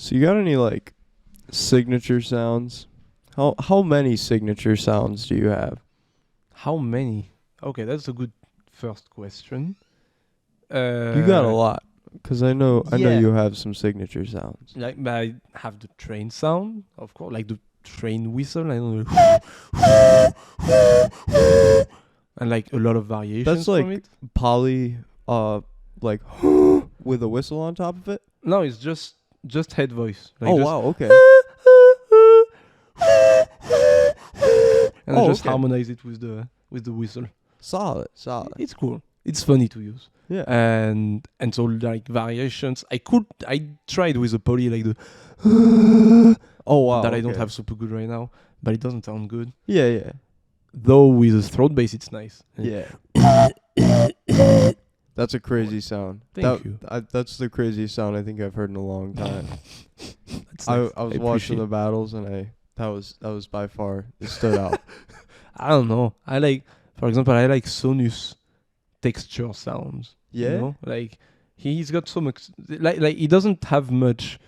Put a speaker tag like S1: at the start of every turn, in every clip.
S1: So you got any like signature sounds? How many signature sounds do you have?
S2: How many? Okay, that's a good first question.
S1: You got a lot, because I know
S2: yeah.
S1: you have some signature sounds.
S2: Like I have the train sound, of course, like the train whistle. I don't know, and like a lot of variations
S1: That's like
S2: from it.
S1: poly, like with a whistle on top of it.
S2: No, it's just head voice. Like
S1: Oh
S2: just
S1: wow, okay.
S2: and I just harmonize it with the whistle.
S1: Solid.
S2: It's cool. It's funny to use.
S1: Yeah.
S2: And so like variations. I tried with a poly like the
S1: Oh wow.
S2: that I don't have super good right now, but it doesn't sound good.
S1: Yeah.
S2: Though with a throat bass, it's nice.
S1: Yeah. That's a crazy sound.
S2: Thank you.
S1: That's the craziest sound I think I've heard in a long time.
S2: That's
S1: I
S2: nice.
S1: was watching the battles and that was by far it stood out.
S2: I don't know. For example, I like Sonus texture sounds.
S1: Yeah.
S2: You know? Like he's got so much like he doesn't have much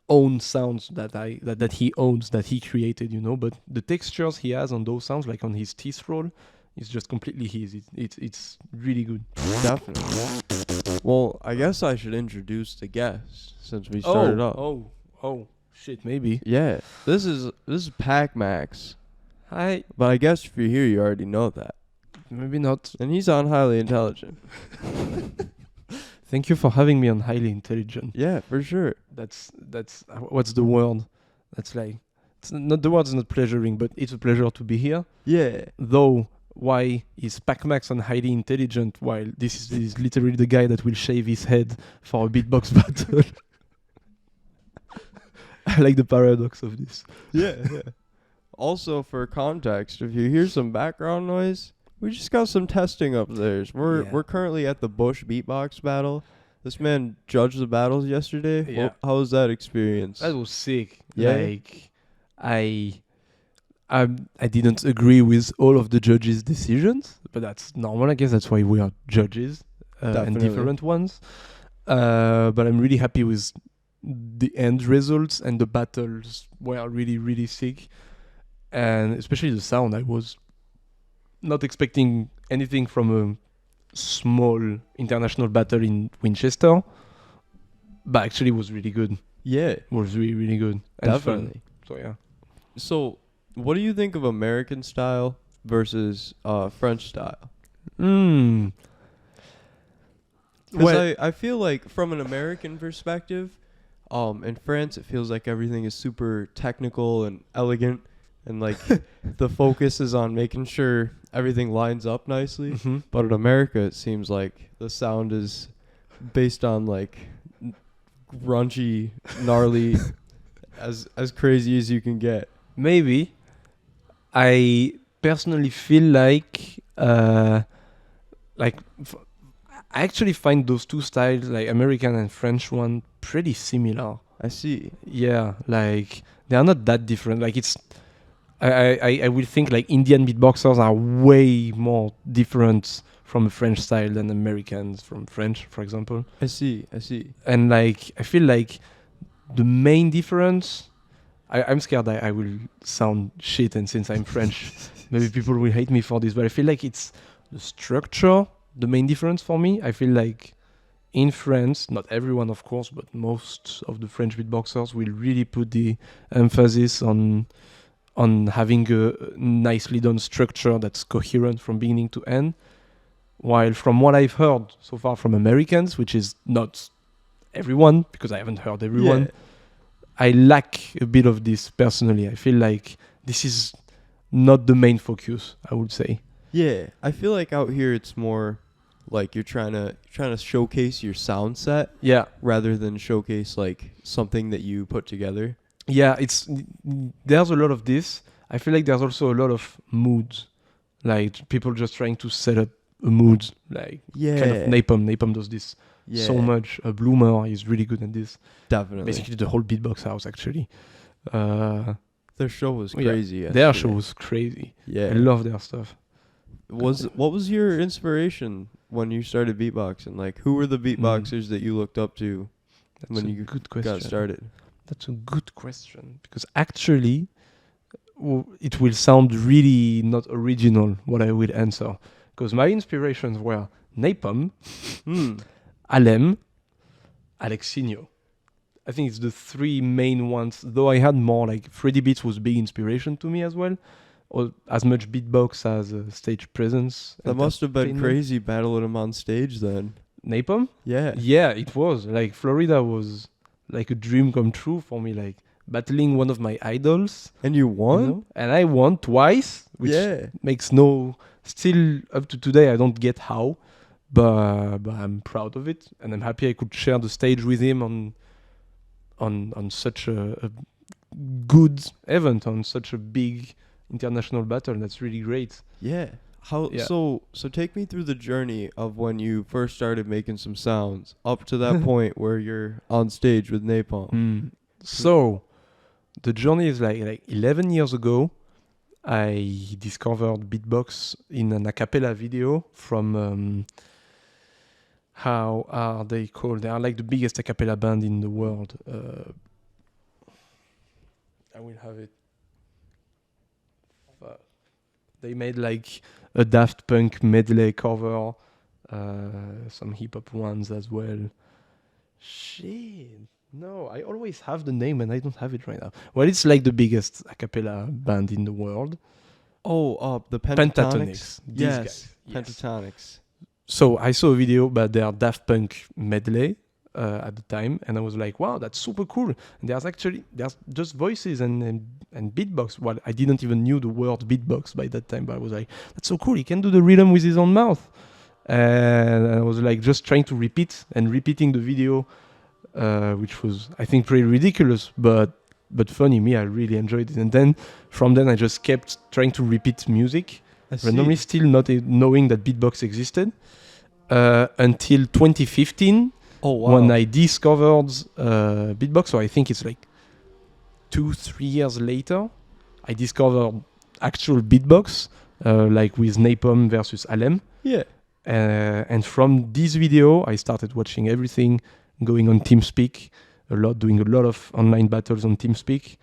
S2: own sounds that he owns, that he created, you know, but the textures he has on those sounds, like on his teeth roll, is just completely his. It's really good.
S1: Definitely. Well, I guess I should introduce the guest since we started up.
S2: Oh shit, maybe.
S1: Yeah. This is PACMax.
S2: Hi.
S1: But I guess if you're here you already know that.
S2: Maybe not.
S1: And he's on Highly Intelligent.
S2: Thank you for having me on Highly Intelligent.
S1: Yeah, for sure.
S2: That's what's the word? That's like the word's not pleasuring, but it's a pleasure to be here.
S1: Yeah.
S2: Though, why is PACMax on Highly Intelligent while this is literally the guy that will shave his head for a beatbox battle? I like the paradox of this.
S1: Yeah. Also, for context, if you hear some background noise, we just got some testing upstairs. We're currently at the Busch beatbox battle. This man judged the battles yesterday.
S2: Yeah.
S1: How was that experience?
S2: That was sick.
S1: Yeah.
S2: Like I didn't agree with all of the judges' decisions, but that's normal. I guess that's why we are judges and
S1: Definitely.
S2: different ones. But I'm really happy with the end results, and the battles were really, really sick. And especially the sound. I was not expecting anything from a small international battle in Winchester, but actually it was really good.
S1: Yeah.
S2: It was really, really good. And
S1: Definitely.
S2: fun. So yeah.
S1: So, what do you think of American style versus French style?
S2: Well,
S1: Because I feel like from an American perspective, in France it feels like everything is super technical and elegant, and like the focus is on making sure everything lines up nicely.
S2: mm-hmm.
S1: But in America it seems like the sound is based on like grungy, gnarly, as crazy as you can get.
S2: Maybe. I personally feel like I actually find those two styles, like American and French one, pretty similar.
S1: I see.
S2: Yeah, like they are not that different. Like it's, I will think like Indian beatboxers are way more different from a French style than Americans from French, for example.
S1: I see.
S2: And like I feel like the main difference, I'm scared I will sound shit, and since I'm French, maybe people will hate me for this, but I feel like it's the structure, the main difference for me. I feel like in France, not everyone of course, but most of the French beatboxers will really put the emphasis on having a nicely done structure that's coherent from beginning to end. While from what I've heard so far from Americans, which is not everyone, because I haven't heard everyone,
S1: Yeah.
S2: I lack a bit of this personally. I feel like this is not the main focus, I would say.
S1: Yeah, I feel like out here it's more like you're trying to showcase your sound set
S2: Yeah.
S1: rather than showcase like something that you put together.
S2: Yeah, there's a lot of this. I feel like there's also a lot of moods. Like people just trying to set up a mood, like
S1: Yeah.
S2: kind of Napalm does this so much. Bloomer is really good at this.
S1: Definitely.
S2: Basically the whole beatbox house actually.
S1: Their show was crazy.
S2: Their
S1: yesterday.
S2: show was crazy.
S1: Yeah.
S2: I love their stuff.
S1: What was your inspiration when you started beatboxing? Like, who were the beatboxers that you looked up to? when you
S2: good question.
S1: got started?
S2: That's a good question, because actually, it will sound really not original what I will answer, because my inspirations were Napalm, Alem, Alexinho. I think it's the three main ones, though I had more, like 3D Beats was big inspiration to me as well, or as much beatbox as stage presence.
S1: That must have been
S2: entertainment.
S1: crazy battling him on stage then.
S2: Napalm?
S1: Yeah.
S2: Yeah, it was. Like Florida was like a dream come true for me, like battling one of my idols.
S1: And you
S2: you
S1: won?
S2: know? And I won twice, which
S1: Yeah.
S2: makes still up to today, I don't get how, but I'm proud of it, and I'm happy I could share the stage with him on such a good event, on such a big international battle. That's really great.
S1: Yeah.
S2: Yeah.
S1: So take me through the journey of when you first started making some sounds up to that point where you're on stage with Napalm.
S2: So the journey is like 11 years ago. I discovered beatbox in an a cappella video from how are they called? They are like the biggest a cappella band in the world. I will have it. They made like a Daft Punk medley cover, some hip hop ones as well. Shit. No, I always have the name and I don't have it right now. Well, it's like the biggest a cappella band in the world.
S1: Oh, the
S2: Pentatonics.
S1: Pentatonics.
S2: These
S1: Yes.
S2: guys. Yes.
S1: Pentatonics.
S2: So I saw a video about their Daft Punk medley at the time, and I was like, wow, that's super cool. And there's just voices and beatbox. Well, I didn't even knew the word beatbox by that time, but I was like, that's so cool. He can do the rhythm with his own mouth. And I was like just trying to repeating the video, which was, I think, pretty ridiculous, but funny. Me, I really enjoyed it. And then from then I just kept trying to repeat music, randomly, still not knowing that beatbox existed, until 2015.
S1: Oh, wow.
S2: When I discovered beatbox. So I think it's like 2-3 years later, I discovered actual beatbox, like with Napalm versus Alem.
S1: Yeah.
S2: And from this video, I started watching everything, going on TeamSpeak a lot, doing a lot of online battles on TeamSpeak,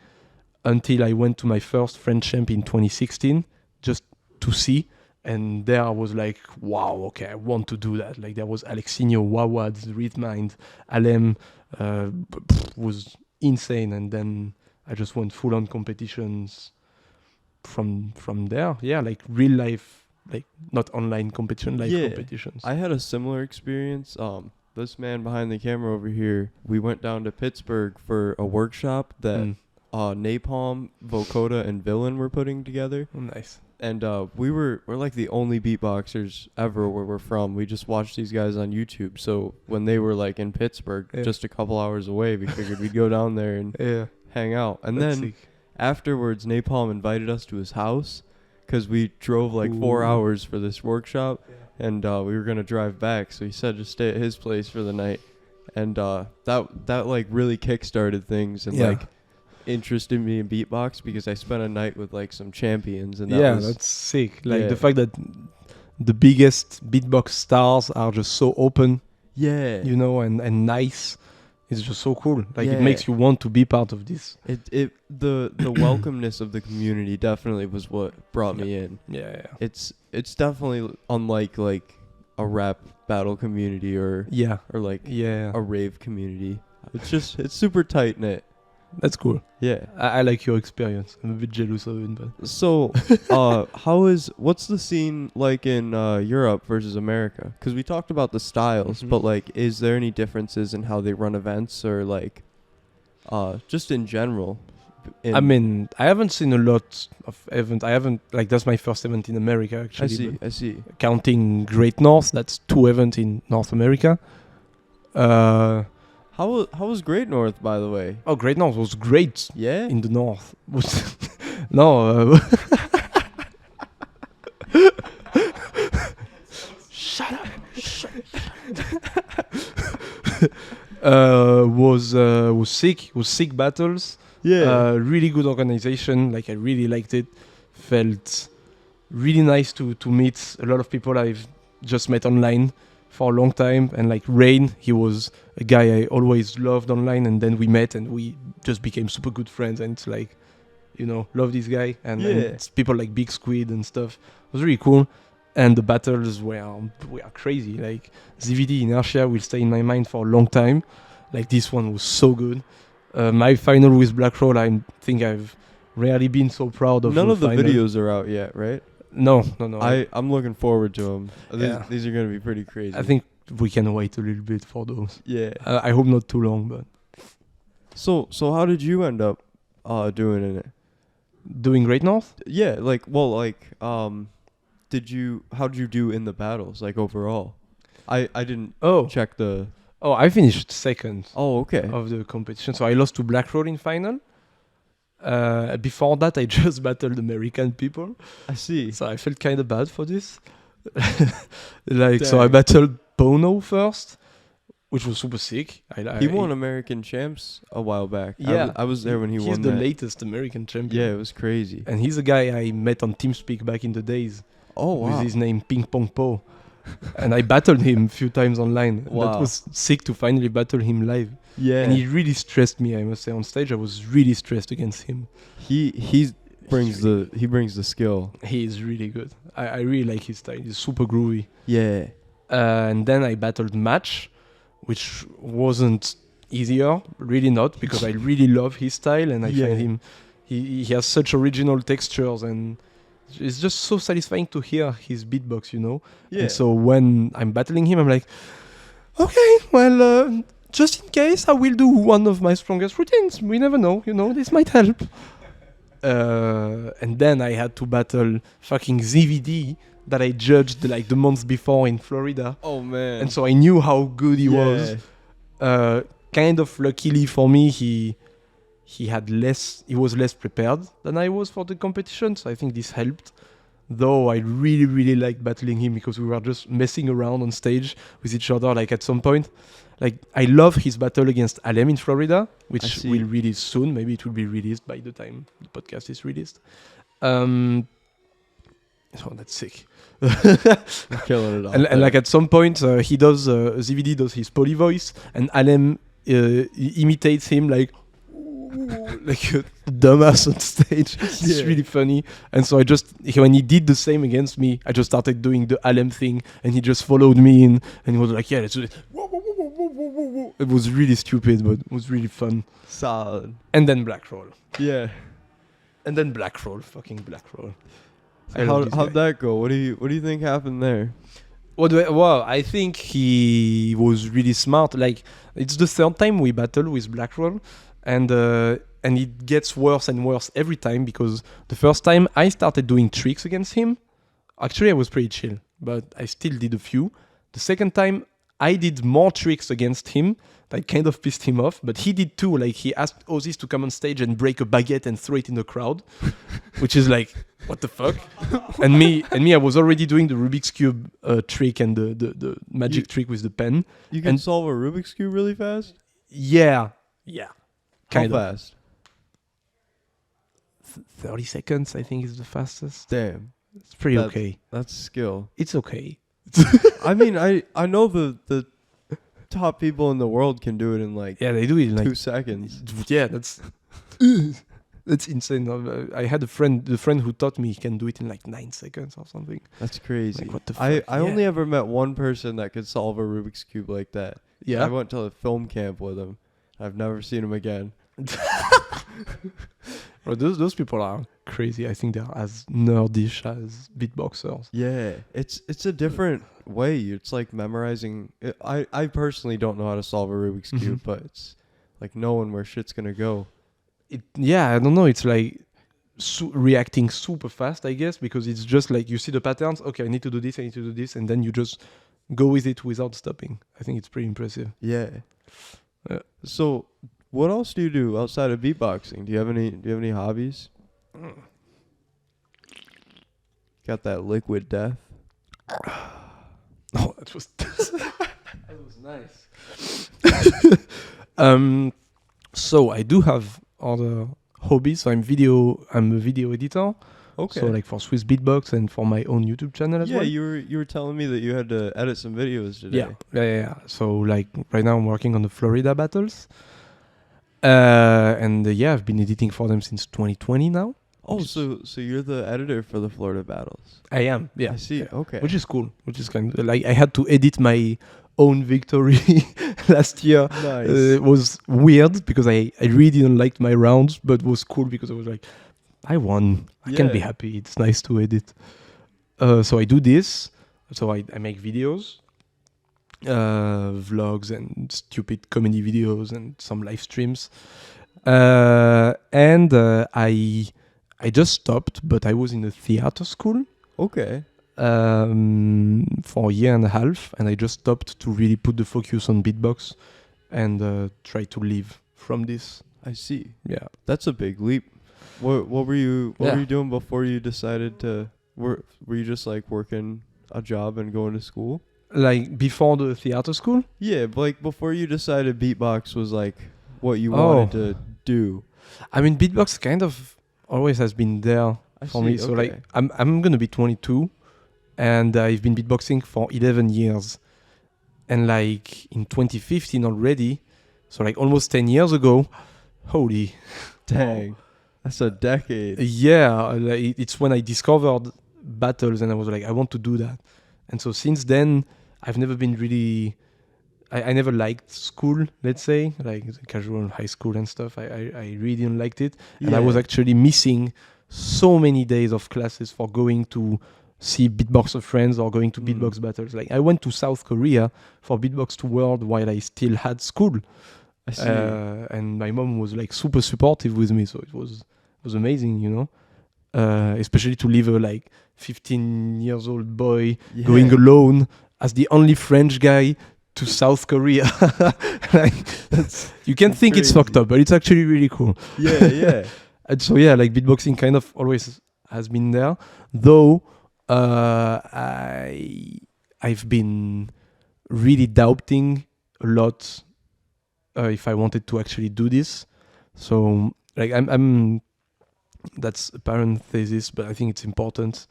S2: until I went to my first French champ in 2016, just to see. And there I was like, wow, okay, I want to do that. Like there was Alexinho, Wawad, Rhythmind, Alem, was insane. And then I just went full on competitions from there. Yeah, like real life, like not online competition, live competitions.
S1: I had a similar experience. This man behind the camera over here, we went down to Pittsburgh for a workshop that Napalm, Vocoda, and Villain were putting together.
S2: Oh, nice.
S1: And we're like the only beatboxers ever where we're from. We just watched these guys on YouTube. So when they were like in Pittsburgh, just a couple hours away, we figured we'd go down there and hang out. And
S2: That's
S1: then
S2: sick.
S1: afterwards, Napalm invited us to his house because we drove like 4 hours for this workshop, and we were gonna drive back. So he said to stay at his place for the night, and that like really kickstarted things and like interested me in beatbox because I spent a night with like some champions, and
S2: that's sick. Like the fact that the biggest beatbox stars are just so open, you know, and nice. It's just so cool. Like it makes you want to be part of this.
S1: The welcomeness of the community definitely was what brought me in. It's definitely unlike like a rap battle community or like a rave community. It's super tight knit.
S2: That's cool.
S1: Yeah,
S2: I like your experience. I'm a bit jealous of it, but
S1: so what's the scene like in Europe versus America? Because we talked about the styles, but like, is there any differences in how they run events or like just in general?
S2: I mean, I haven't seen a lot of events. I haven't, like, that's my first event in America actually.
S1: I see.
S2: Counting Great North, that's 2 events in North America.
S1: How was Great North, by the way?
S2: Oh, Great North was great.
S1: Yeah?
S2: In the North. No. Shut up. Was sick. Was sick battles.
S1: Yeah.
S2: Really good organization. Like I really liked it. Felt really nice to meet a lot of people I've just met online. for a long time. And like Rain, he was a guy I always loved online, and then we met and we just became super good friends. And it's like, you know, love this guy. And it's people like Big Squid and stuff. It was really cool. And the battles were crazy. Like ZVD Inertia will stay in my mind for a long time. Like this one was so good. My final with Black Roll, I think I've rarely been so proud of.
S1: None of the
S2: final.
S1: videos are out yet, right?
S2: No.
S1: I'm looking forward to them.
S2: Yeah.
S1: These are gonna be pretty crazy.
S2: I think we can wait a little bit for those.
S1: Yeah.
S2: I hope not too long, but.
S1: So how did you end up doing in it?
S2: Doing Great North?
S1: Yeah, how did you do in the battles, like overall? I didn't check the.
S2: Oh, I finished second.
S1: Oh, okay.
S2: Of the competition, so I lost to Black Roll in final. Before that, I just battled American people.
S1: I see.
S2: So I felt kind of bad for this. So I battled Bono first, which was super sick.
S1: He won American champs a while back.
S2: Yeah,
S1: I was there when he won.
S2: He's the latest American champion.
S1: Yeah, it was crazy.
S2: And he's a guy I met on TeamSpeak back in the days.
S1: Oh, wow.
S2: With his name Ping Pong Po. And I battled him a few times online.
S1: Wow.
S2: That was sick to finally battle him live.
S1: Yeah.
S2: And he really stressed me, I must say. On stage, I was really stressed against him.
S1: He brings the skill.
S2: He is really good. I really like his style. He's super groovy.
S1: Yeah.
S2: And then I battled Match, which wasn't easier. Really not, because I really love his style. And I find him... He has such original textures, and it's just so satisfying to hear his beatbox, you know?
S1: Yeah.
S2: And so when I'm battling him, I'm like, okay, well, just in case, I will do one of my strongest routines. We never know, you know, this might help. And then I had to battle fucking ZVD that I judged like the month before in Florida.
S1: Oh, man.
S2: And so I knew how good he was. Kind of luckily for me, he was less prepared than I was for the competition, so I think this helped. Though I really, really liked battling him because we were just messing around on stage with each other. Like at some point, like I love his battle against Alem in Florida, which will release soon. Maybe it will be released by the time the podcast is released. So that's sick.
S1: Killing it all.
S2: And like at some point, he does ZVD does his poly voice, and Alem imitates him like a dumbass on stage. It's really funny. And so when he did the same against me, I just started doing the Alem thing, and he just followed me in, and he was like, yeah, let's do it. It was really stupid, but it was really fun.
S1: Solid.
S2: And then Black Roll.
S1: Yeah.
S2: And then Black Roll. Fucking Black Roll.
S1: How'd that go? What do you think happened there?
S2: Well, I think he was really smart. Like, it's the third time we battle with Black Roll. And it gets worse and worse every time, because the first time I started doing tricks against him, actually I was pretty chill, but I still did a few. The second time I did more tricks against him that kind of pissed him off, but he did too. Like he asked Ozzy to come on stage and break a baguette and throw it in the crowd, which is like, what the fuck? and me, I was already doing the Rubik's Cube trick and the magic trick with the pen.
S1: You can solve a Rubik's Cube really fast?
S2: Yeah.
S1: How fast?
S2: 30 seconds, I think, is the fastest.
S1: Damn.
S2: It's pretty okay.
S1: That's skill.
S2: It's okay.
S1: I mean, I know the top people in the world can do it in like
S2: they do it in
S1: 2 seconds.
S2: Yeah, that's insane. I had the friend who taught me he can do it in like 9 seconds or something.
S1: That's crazy.
S2: Like, what the fuck?
S1: I only ever met one person that could solve a Rubik's Cube like that.
S2: Yeah.
S1: I went to a film camp with him. I've never seen him again.
S2: Bro, those people are crazy. I think they're as nerdish as beatboxers.
S1: Yeah, it's a different way. It's like memorizing. I personally don't know how to solve a Rubik's Cube, but it's like knowing where shit's gonna go.
S2: I don't know. It's like reacting super fast, I guess, because it's just like you see the patterns. Okay, I need to do this. And then you just go with it without stopping. I think it's pretty impressive.
S1: Yeah. So, what else do you do outside of beatboxing? Do you have any hobbies? Got that liquid death?
S2: Oh, that was nice. So I do have other hobbies. So I'm a video editor.
S1: Okay.
S2: So like for Swiss Beatbox and for my own YouTube channel as
S1: yeah,
S2: well.
S1: you were telling me that you had to edit some videos today.
S2: Yeah. So like right now I'm working on the Florida battles. And yeah, I've been editing for them since 2020 now.
S1: Oh, so you're the editor for the Florida battles.
S2: I am, yeah.
S1: I see.
S2: Yeah.
S1: Okay.
S2: Which is cool. Which is kind of like I had to edit my own victory last year.
S1: Nice.
S2: It was weird because I really didn't like my rounds, but it was cool because I was like, I won. I can be
S1: Yeah.
S2: happy. It's nice to edit. So I do this. So I make videos, vlogs and stupid comedy videos and some live streams. And I just stopped, but I was in a theater school
S1: Okay.
S2: for a year and a half, and I just stopped to really put the focus on beatbox and try to live from this.
S1: I see.
S2: Yeah.
S1: That's a big leap. What were you doing before you decided to were you just like working a job and going to school?
S2: Like before the theater school?
S1: Yeah, but like before you decided beatbox was like what you
S2: Oh.
S1: wanted to do.
S2: I mean, beatbox kind of always has been there
S1: I
S2: for
S1: see.
S2: me. So
S1: Okay.
S2: like I'm gonna be 22, and I've been beatboxing for 11 years, and like in 2015 already, so like almost 10 years ago. Holy,
S1: Dang. That's a decade.
S2: yeah! Like it's when I discovered battles, and I was like, I want to do that. And so since then, I've never been really. I never liked school, let's say, like the casual high school and stuff. I really didn't like it. And I was actually missing so many days of classes for going to see beatboxer friends or going to beatbox battles. Like I went to South Korea for Beatbox to World while I still had school.
S1: I see.
S2: And my mom was like super supportive with me. So it was amazing, you know, especially to leave a like 15 years old boy
S1: Yeah.
S2: going alone as the only French guy to South Korea. Like, you can think it's fucked
S1: crazy.
S2: up, but it's actually really cool.
S1: Yeah, yeah.
S2: And so yeah, like beatboxing kind of always has been there, though I've been really doubting a lot if I wanted to actually do this. So like I'm that's a parenthesis, but I think it's important.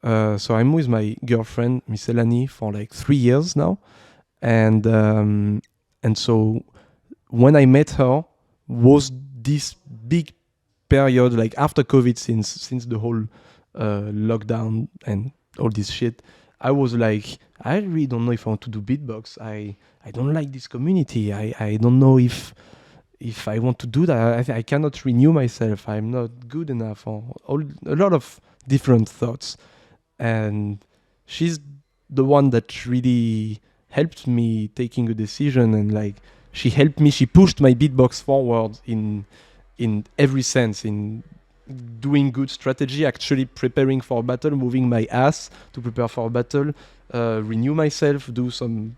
S2: So I'm with my girlfriend Miss Elani for like 3 years now, and so when I met her was this big period like after COVID, since the whole lockdown and all this shit. I was like, I really don't know if I want to do beatbox. I don't like this community. I don't know if I want to do that. I cannot renew myself. I'm not good enough. Or a lot of different thoughts. And she's the one that really helped me taking a decision, and like she helped me. She pushed my beatbox forward in every sense, in doing good strategy, actually preparing for a battle, moving my ass to prepare for a battle, renew myself, do some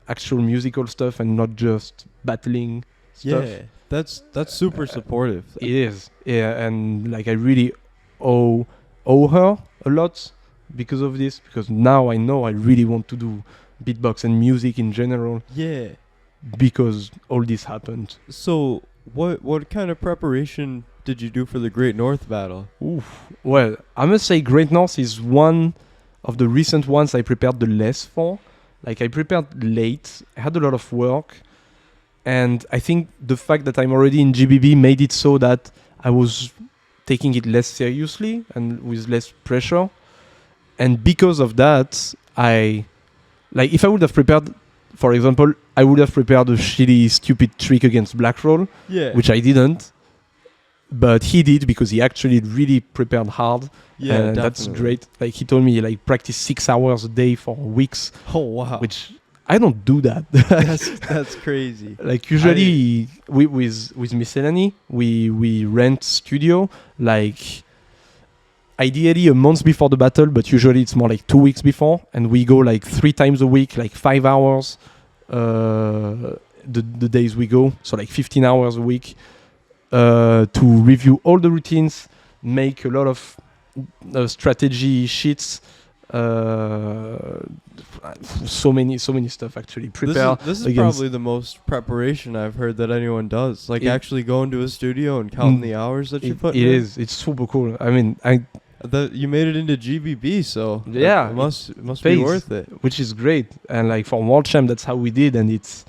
S2: actual musical stuff and not just battling stuff.
S1: Yeah. That's super supportive.
S2: It is, yeah, and like I really owe her a lot because of this, because now I know I really want to do beatbox and music in general
S1: Yeah.
S2: because all this happened.
S1: So what kind of preparation did you do for the Great North battle?
S2: Oof. Well, I must say Great North is one of the recent ones I prepared the less for. Like I prepared late, I had a lot of work, and I think the fact that I'm already in GBB made it so that I was taking it less seriously and with less pressure. And because of that, like if I would have prepared, for example, I would have prepared a shitty, stupid trick against Black Roll,
S1: Yeah.
S2: which I didn't. But he did because he actually really prepared hard.
S1: Yeah,
S2: and that's
S1: definitely.
S2: great. Like he told me, like practice 6 hours a day for weeks,
S1: Oh wow.
S2: which I don't do that.
S1: that's crazy.
S2: Like usually with Miss Eleni, we rent studio like ideally a month before the battle, but usually it's more like 2 weeks before, and we go like 3 times a week, like 5 hours the days we go, so like 15 hours a week to review all the routines, make a lot of strategy sheets, so many stuff actually. Prepare.
S1: This is
S2: against-
S1: probably the most preparation I've heard that anyone does. Like
S2: It-
S1: actually going to a studio and counting the hours that you put
S2: It
S1: in.
S2: is. It's super cool. I mean,
S1: You made it into GBB, so
S2: Yeah,
S1: it must
S2: pays.
S1: be worth it.
S2: Which is great. And like for World Champ, that's how we did, and it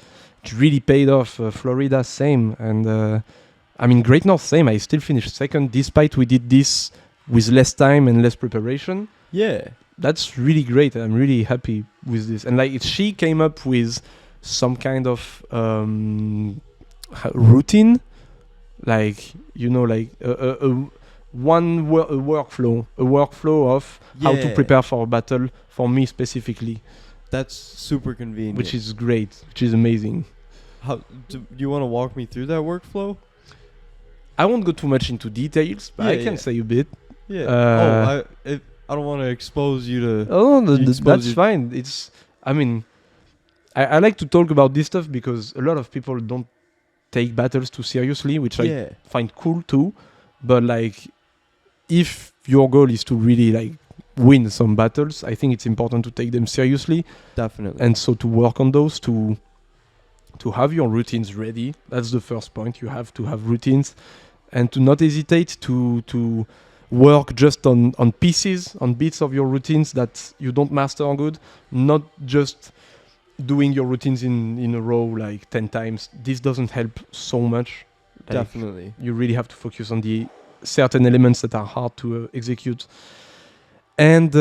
S2: really paid off. Florida, same, and I mean Great North, same. I still finished second, despite we did this with less time and less preparation.
S1: Yeah,
S2: That's really great. I'm really happy with this. And like she came up with some kind of routine, like like a workflow of how to
S1: Yeah.
S2: prepare for a battle for me specifically,
S1: that's super convenient.
S2: which is great, which is amazing.
S1: How do you want to walk me through that workflow?
S2: I won't go too much into details, but I
S1: Yeah,
S2: can
S1: yeah.
S2: say a bit.
S1: Yeah. I don't want to expose you to.
S2: Oh,
S1: You expose
S2: that's
S1: you-
S2: fine. I mean, I like to talk about this stuff because a lot of people don't take battles too seriously, which I
S1: Yeah,
S2: find cool too. But like, if your goal is to really like win some battles, I think it's important to take them seriously,
S1: definitely.
S2: and so to work on those, to have your routines ready. That's the first point. You have to have routines, and to not hesitate to work just on pieces, on bits of your routines that you don't master good, not just doing your routines in a row like 10 times. This doesn't help so much. Like,
S1: Definitely.
S2: you really have to focus on the certain elements that are hard to execute. And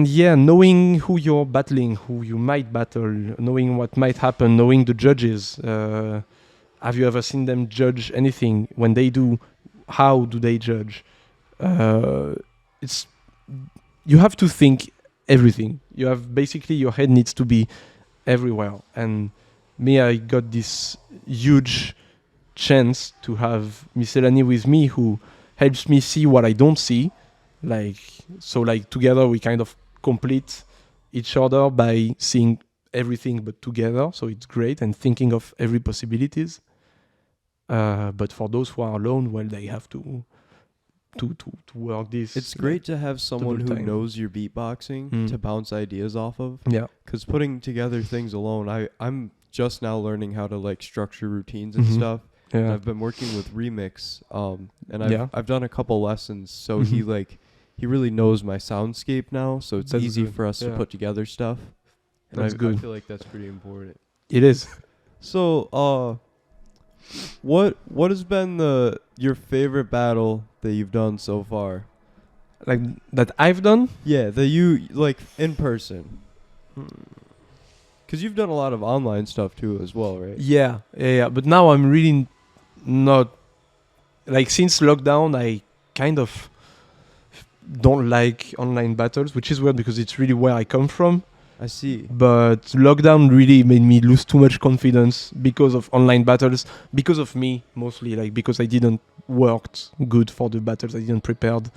S2: yeah, knowing who you're battling, who you might battle, knowing what might happen, knowing the judges. Have you ever seen them judge anything? When they do, how do they judge? It's you have to think everything. You have basically your head needs to be everywhere. And me, I got this huge chance to have Miss Elani with me, who helps me see what I don't see. Like together we kind of complete each other by seeing everything but together. So it's great, and thinking of every possibilities. But for those who are alone, well, they have to work this.
S1: It's great to have someone who
S2: double time.
S1: knows your beatboxing to bounce ideas off of.
S2: Yeah.
S1: Because putting together things alone, I'm just now learning how to like structure routines and
S2: Mhm.
S1: stuff. And
S2: Yeah.
S1: I've been working with Remix, and
S2: Yeah.
S1: I've done a couple lessons. So he really knows my soundscape now. So it's
S2: That's
S1: easy
S2: good.
S1: for us to
S2: Yeah.
S1: put together stuff. And
S2: That's
S1: I
S2: good.
S1: feel like that's pretty important.
S2: It is.
S1: So, what has been your favorite battle that you've done so far?
S2: Like that I've done.
S1: Yeah, that you like in person. Because you've done a lot of online stuff too, as well, right?
S2: Yeah. But now I'm really not like, since lockdown, I kind of don't like online battles, which is weird because it's really where I come from.
S1: I see.
S2: But lockdown really made me lose too much confidence because of online battles, because of me mostly, like because I didn't worked good for the battles, I didn't prepared,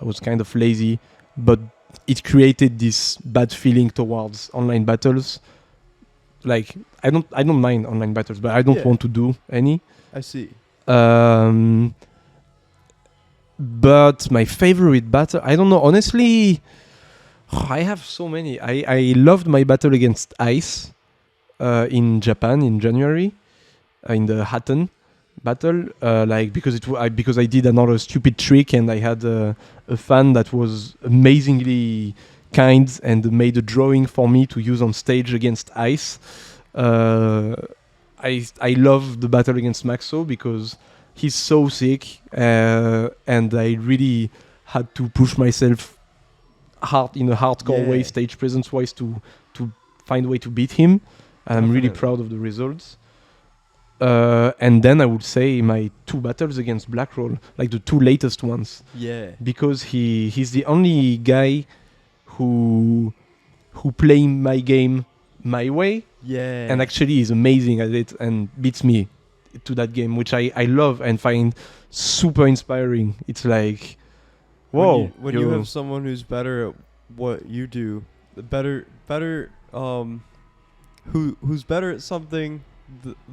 S2: I was kind of lazy, but it created this bad feeling towards online battles. Like I don't mind online battles, but I don't
S1: Yeah.
S2: want to do any.
S1: I see.
S2: But my favorite battle, I don't know, honestly. I have so many. I loved my battle against Ice in Japan in January, in the Hatton battle, like because I did another stupid trick, and I had a fan that was amazingly kind and made a drawing for me to use on stage against Ice. I love the battle against Maxo because he's so sick, and I really had to push myself hard in a hardcore way,
S1: Yeah.
S2: stage presence wise, to find a way to beat him, and I'm really
S1: Definitely.
S2: proud of the results. And then I would say my two battles against Blackroll, like the two latest ones,
S1: Yeah.
S2: because he's the only guy who play my game my way,
S1: Yeah.
S2: and actually is amazing at it and beats me to that game, which I love and find super inspiring. It's like, whoa,
S1: When you have someone who's better at what you do, better who's better at something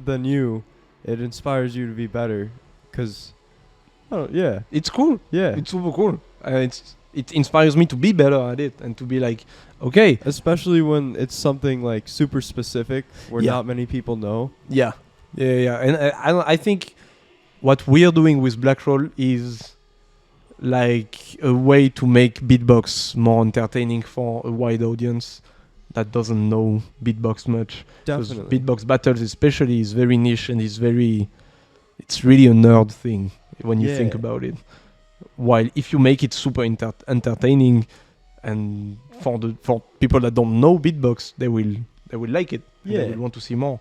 S1: than you, it inspires you to be better. Cause, yeah,
S2: it's cool.
S1: yeah.
S2: It's super cool. It inspires me to be better at it and to be like, okay,
S1: Especially when it's something like super specific where
S2: Yeah.
S1: not many people know.
S2: yeah. And I think what we're doing with Blackroll is like a way to make beatbox more entertaining for a wide audience that doesn't know beatbox much. Because
S1: Definitely.
S2: beatbox battles especially is very niche and it's really a nerd thing when you think
S1: Yeah.
S2: about it. While if you make it super entertaining and for people that don't know beatbox, they will like it. And they
S1: Yeah.
S2: will want to see more.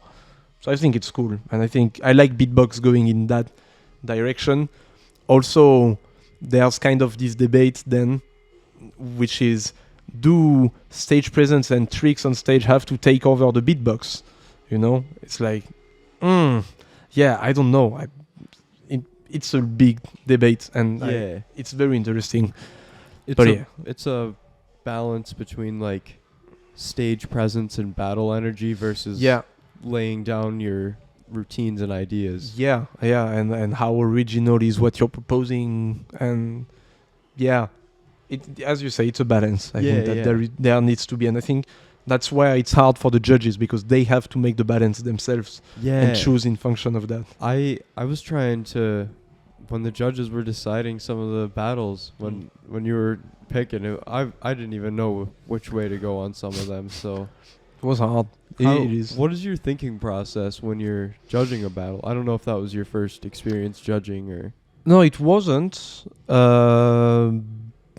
S2: So I think it's cool, and I think I like beatbox going in that direction. Also, there's kind of this debate then, which is, do stage presence and tricks on stage have to take over the beatbox? You know, it's like, yeah, I don't know. It's a big debate, and
S1: Yeah.
S2: it's very interesting.
S1: It's
S2: But
S1: a,
S2: yeah.
S1: it's a balance between like stage presence and battle energy versus
S2: Yeah,
S1: laying down your routines and ideas.
S2: yeah, and how original is what you're proposing, and yeah, it, as you say, it's a balance. I think that there needs to be, and I think that's why it's hard for the judges, because they have to make the balance themselves
S1: Yeah.
S2: and choose in function of that.
S1: I was trying to, when the judges were deciding some of the battles, when you were picking it, I didn't even know which way to go on some of them. So
S2: It was hard. It is.
S1: What is your thinking process when you're judging a battle? I don't know if that was your first experience judging or.
S2: No, it wasn't.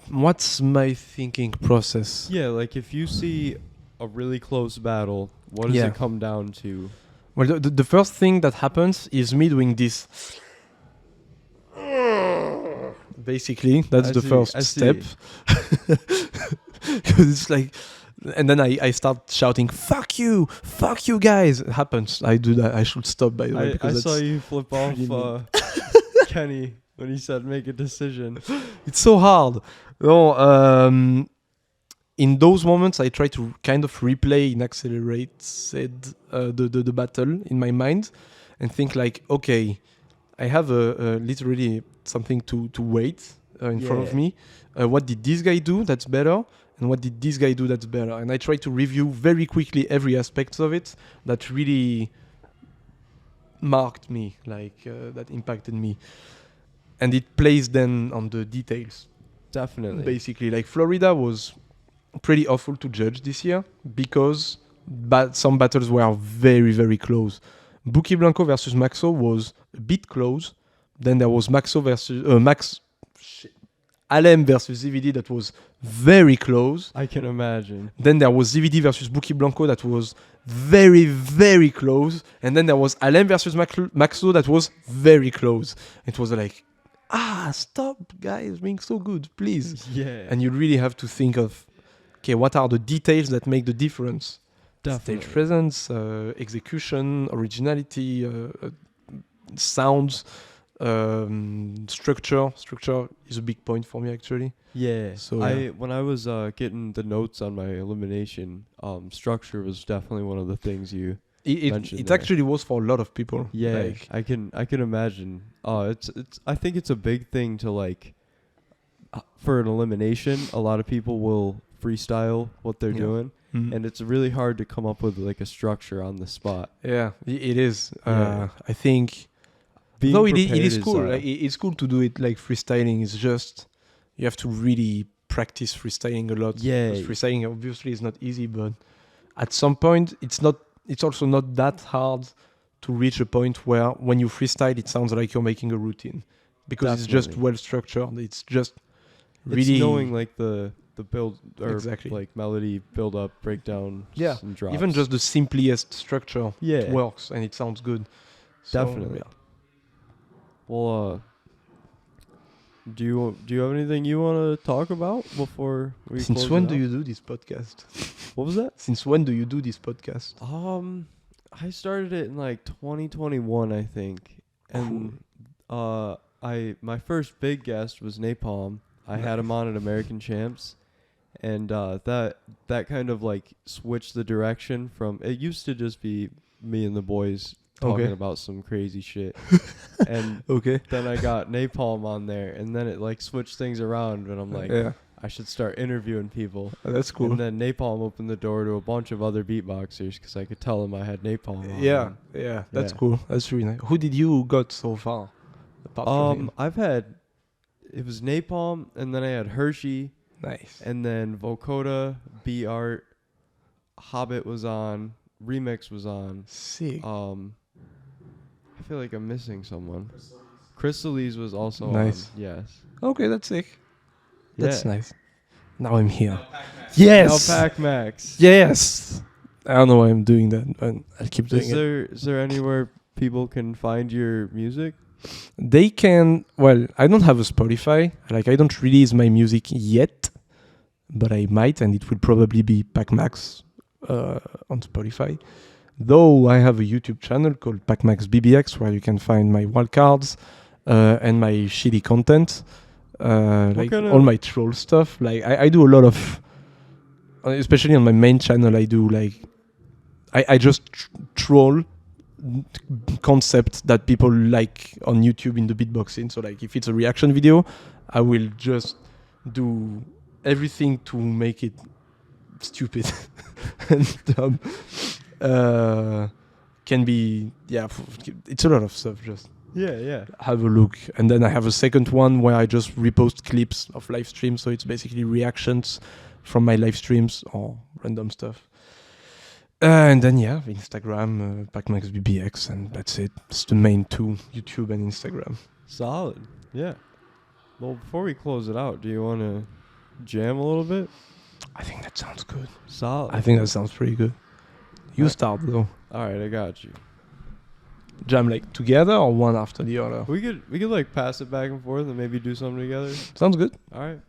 S2: What's my thinking process?
S1: Yeah, like if you see a really close battle, what does
S2: Yeah.
S1: it come down to?
S2: Well, the first thing that happens is me doing this. Basically, that's the first step. Because it's like, and then I start shouting, fuck you guys. It happens. I do that. I should stop, by the way.
S1: I
S2: Because
S1: saw
S2: that's
S1: you flip off
S2: pretty mean.
S1: Kenny when he said make a decision.
S2: It's so hard. No, in those moments, I try to kind of replay in accelerate the battle in my mind and think like, okay, I have literally something to wait in front of
S1: Yeah.
S2: me. What did this guy do that's better? And what did this guy do that's better? And I try to review very quickly every aspect of it that really marked me, like that impacted me. And it plays then on the details.
S1: Definitely.
S2: Basically, like Florida was pretty awful to judge this year because some battles were very, very close. Buki Blanco versus Maxo was a bit close. Then there was Maxo versus Alem versus ZVD that was very close.
S1: I can imagine.
S2: Then there was ZVD versus Buki Blanco that was very, very close. And then there was Alem versus Maxo that was very close. It was like, stop, guys, being so good, please.
S1: Yeah.
S2: And you really have to think of, okay, what are the details that make the difference?
S1: Definitely.
S2: Stage presence, execution, originality, sounds, structure. Structure is a big point for me, actually.
S1: Yeah.
S2: So,
S1: when I was getting the notes on my elimination, structure was definitely one of the things you mentioned
S2: It
S1: there.
S2: actually was for a lot of people.
S1: Yeah,
S2: Like,
S1: I can imagine. It's I think it's a big thing to like for an elimination. A lot of people will freestyle what they're doing, and it's really hard to come up with like a structure on the spot.
S2: yeah, it is.
S1: Yeah.
S2: I think.
S1: Being
S2: No, it
S1: prepared
S2: is cool.
S1: uh,
S2: It's cool to do it like freestyling. It's just you have to really practice freestyling a lot.
S1: Yeah.
S2: Because freestyling obviously is not easy, but at some point it's not. It's also not that hard to reach a point where when you freestyle, it sounds like you're making a routine because it's just
S1: Definitely.
S2: well structured. It's just really
S1: It's knowing like the build or
S2: Exactly.
S1: like melody build up, breakdown,
S2: Yeah.
S1: and drops.
S2: even just the simplest structure
S1: yeah,
S2: works and it sounds good. So,
S1: definitely.
S2: yeah.
S1: Well, do you have anything you want to talk about before we?
S2: Since
S1: close
S2: when
S1: it
S2: do
S1: out?
S2: you do this podcast?
S1: What was that?
S2: Since when do you do this podcast?
S1: I started it in like 2021, I think, and my first big guest was Napalm. I had him on at American Champs, and that kind of like switched the direction from it used to just be me and the boys talking
S2: Okay.
S1: about some crazy shit, and
S2: Okay.
S1: then I got Napalm on there, and then it like switched things around, and I'm like,
S2: Yeah,
S1: I should start interviewing people.
S2: that's cool.
S1: And then Napalm opened the door to a bunch of other beatboxers because I could tell them I had Napalm on.
S2: Yeah, that's
S1: Yeah.
S2: cool. That's really nice. Who did you got so far? Apart from him?
S1: I've had it was Napalm, and then I had Hershey,
S2: Nice.
S1: and then Vocoder, B Art, Hobbit was on, Remix was on.
S2: Sick.
S1: I feel like I'm missing someone. Crystalese was also
S2: Nice.
S1: on. Yes.
S2: Okay, that's sick. That's
S1: Yeah.
S2: nice. Now I'm here.
S1: Now
S2: Yes.
S1: PACMax.
S2: Yes. I don't know why I'm doing that, but I'll keep doing it.
S1: Is there anywhere people can find your music?
S2: They can. Well, I don't have a Spotify. Like, I don't release my music yet, but I might, and it will probably be PACMax on Spotify. Though I have a YouTube channel called PACMax BBX where you can find my wildcards and my shitty content, like all my troll stuff. Like I do a lot of, especially on my main channel, I do like I just troll concepts that people like on YouTube in the beatboxing. So like if it's a reaction video, I will just do everything to make it stupid and dumb. Can be, yeah, it's a lot of stuff. Just
S1: Yeah.
S2: have a look. And then I have a second one where I just repost clips of live streams. So it's basically reactions from my live streams or random stuff. And then, yeah, Instagram, PACMax BBX, and that's it. It's the main two, YouTube and Instagram.
S1: Solid. Yeah. Well, before we close it out, do you want to jam a little bit?
S2: I think that sounds good.
S1: Solid.
S2: I think that sounds pretty good. You start though.
S1: All right, I got you.
S2: Jam like together or one after the other?
S1: We could like pass it back and forth and maybe do something together.
S2: Sounds good.
S1: All right.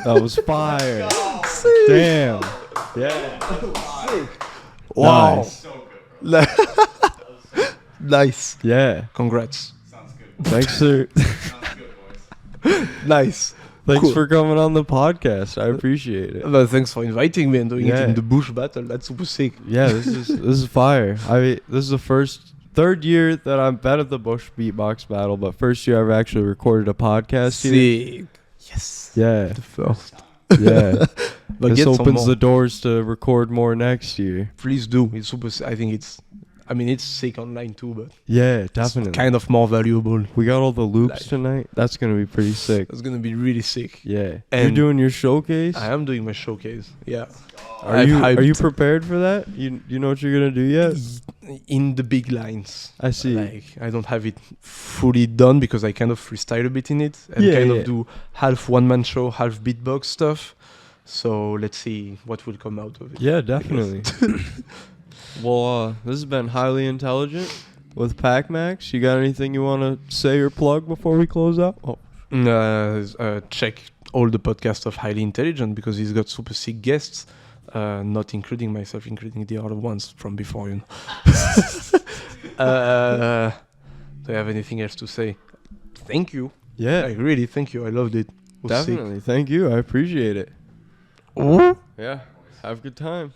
S1: That was fire. Damn. Yeah.
S2: Wow.
S1: Nice.
S2: Nice.
S1: Yeah.
S2: Congrats.
S3: Sounds good.
S1: Thanks, sir.
S3: Sounds good, boys.
S2: Nice.
S1: Thanks
S2: Cool.
S1: for coming on the podcast. I appreciate it.
S2: But thanks for inviting me and doing it
S1: Yeah.
S2: in the Busch battle. That's super sick.
S1: Yeah, this is fire. This is the third year that I've been at the Busch Beatbox Battle, but first year I've actually recorded a podcast here.
S2: Sick. Yes.
S1: Yeah,
S2: The first.
S1: yeah.
S2: But
S1: This
S2: get some
S1: opens
S2: more.
S1: the doors to record more next year.
S2: Please do. It's super. I think it's sick online too, but
S1: Yeah, definitely.
S2: it's kind of more valuable.
S1: We got all the loops
S2: Live.
S1: tonight. That's gonna be pretty sick.
S2: It's gonna be really sick.
S1: Yeah. You're
S2: And
S1: doing your showcase.
S2: I am doing my showcase. Yeah.
S1: Are you prepared for that? You know what you're gonna do yet?
S2: In the big lines?
S1: I see.
S2: Like I don't have it fully done because I kind of freestyle a bit in it and
S1: Yeah,
S2: kind
S1: yeah.
S2: of do half one man show, half beatbox stuff. So let's see what will come out of it.
S1: Yeah, definitely. Well, this has been Highly Intelligent with PACMax. You got anything you want to say or plug before we close out? Oh,
S2: Check all the podcasts of Highly Intelligent because he's got super sick guests, not including myself, including the other ones from before. Do I have anything else to say? Thank you.
S1: yeah,
S2: I really thank you. I loved it. It was sick.
S1: definitely. Thank you. I appreciate it.
S2: Oh.
S1: Yeah. Have a good time.